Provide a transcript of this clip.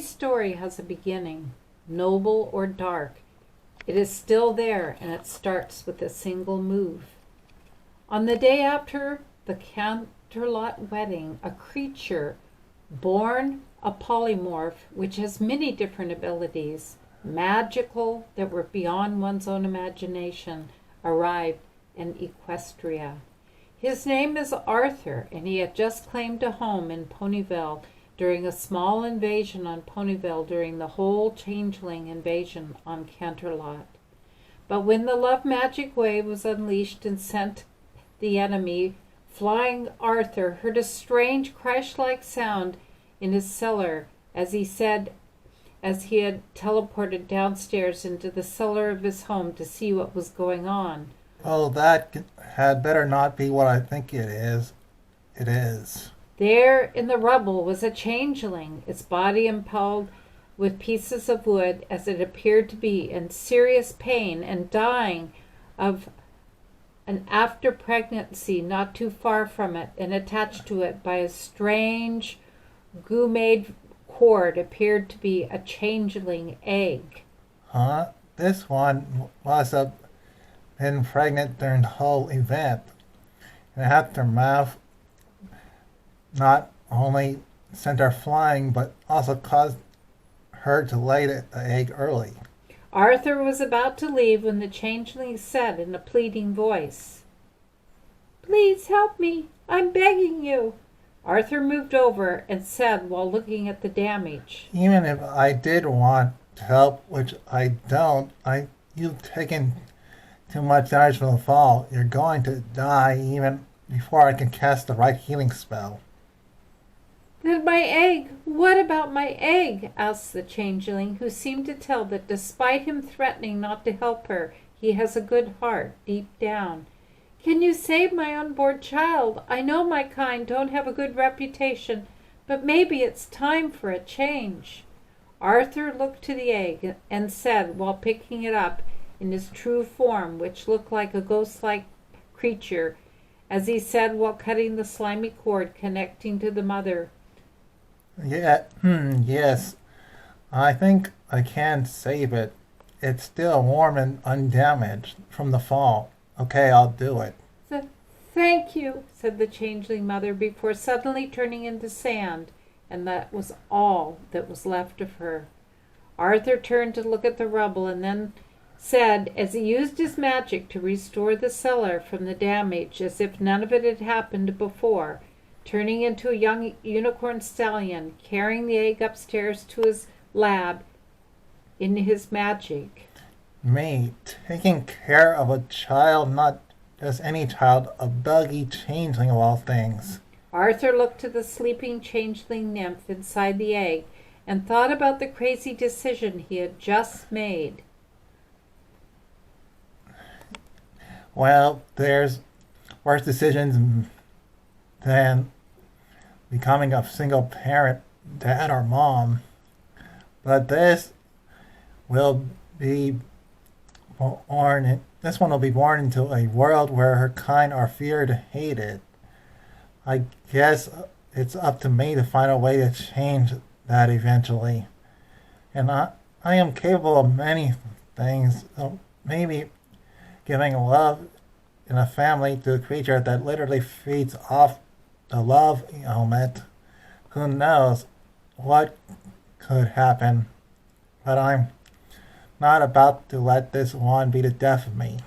story has a beginning, noble or dark. It is still there, and it starts with a single move. On the day after the Canterlot wedding, a creature, born a polymorph, which has many different abilities, magical that were beyond one's own imagination, arrived in Equestria. His name is Arthur, and he had just claimed a home in Ponyville during a small invasion on Ponyville during the whole changeling invasion on Canterlot. But when the love magic wave was unleashed and sent the enemy flying, Arthur heard a strange crash-like sound in his cellar as he had teleported downstairs into the cellar of his home to see what was going on. Oh, that had better not be what I think it is. It is. There in the rubble was a changeling, its body impaled with pieces of wood, as it appeared to be in serious pain and dying of an after pregnancy not too far from it, and attached to it by a strange goo-made cord appeared to be a changeling egg. Huh? This one must have been pregnant during the whole event. And aftermath not only sent her flying, but also caused her to lay the egg early. Arthur was about to leave when the changeling said in a pleading voice, "Please help me. I'm begging you." Arthur moved over and said while looking at the damage, Even if I did want to help, which I don't, you've taken too much damage from the fall. You're going to die even before I can cast the right healing spell. "Then my egg, what about my egg?" asked the changeling, who seemed to tell that despite him threatening not to help her, he has a good heart deep down. "Can you save my unborn child? I know my kind don't have a good reputation, but maybe it's time for a change." Arthur looked to the egg and said, while picking it up in his true form, which looked like a ghost-like creature, as he said while cutting the slimy cord connecting to the mother, Yes, I think I can save it. It's still warm and undamaged from the fall. Okay, I'll do it. "Thank you," said the changeling mother before suddenly turning into sand, and that was all that was left of her. Arthur turned to look at the rubble and then said, as he used his magic to restore the cellar from the damage as if none of it had happened before, turning into a young unicorn stallion, carrying the egg upstairs to his lab in his magic. Me, taking care of a child, not just any child, a buggy changeling of all things. Arthur looked to the sleeping changeling nymph inside the egg and thought about the crazy decision he had just made. Well, there's worse decisions than becoming a single parent, dad or mom. But this will be this one will be born into a world where her kind are feared and hated. I guess it's up to me to find a way to change that eventually. And I am capable of many things. So maybe giving love in a family to a creature that literally feeds off the love element. Who knows what could happen? But I'm not about to let this one be the death of me.